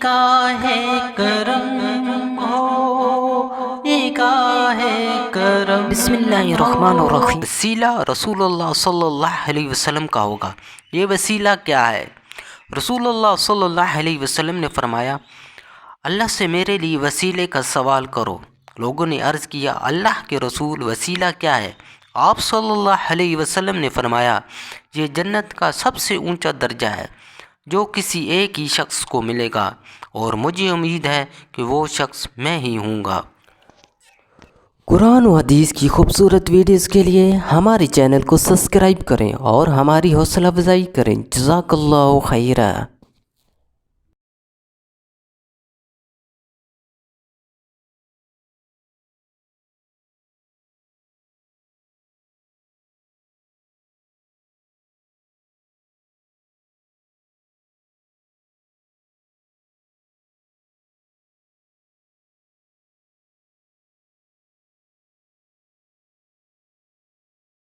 نگاہ کرم ہو، نگاہ کرم۔ بسم اللہ الرحمن الرحیم۔ وسیلہ رسول اللہ صلی اللہ علیہ وسلم کا ہوگا۔ یہ وسیلہ کیا ہے؟ رسول اللہ صلی اللہ علیہ وسلم نے فرمایا، اللہ سے میرے لیے وسیلے کا سوال کرو۔ لوگوں نے عرض کیا، اللہ کے رسول وسیلہ کیا ہے؟ آپ صلی اللہ علیہ وسلم نے فرمایا، یہ جنت کا سب سے اونچا درجہ ہے جو کسی ایک ہی شخص کو ملے گا، اور مجھے امید ہے کہ وہ شخص میں ہی ہوں گا۔ قرآن و حدیث کی خوبصورت ویڈیوز کے لیے ہمارے چینل کو سبسکرائب کریں اور ہماری حوصلہ افزائی کریں۔ جزاک اللہ خیرہ۔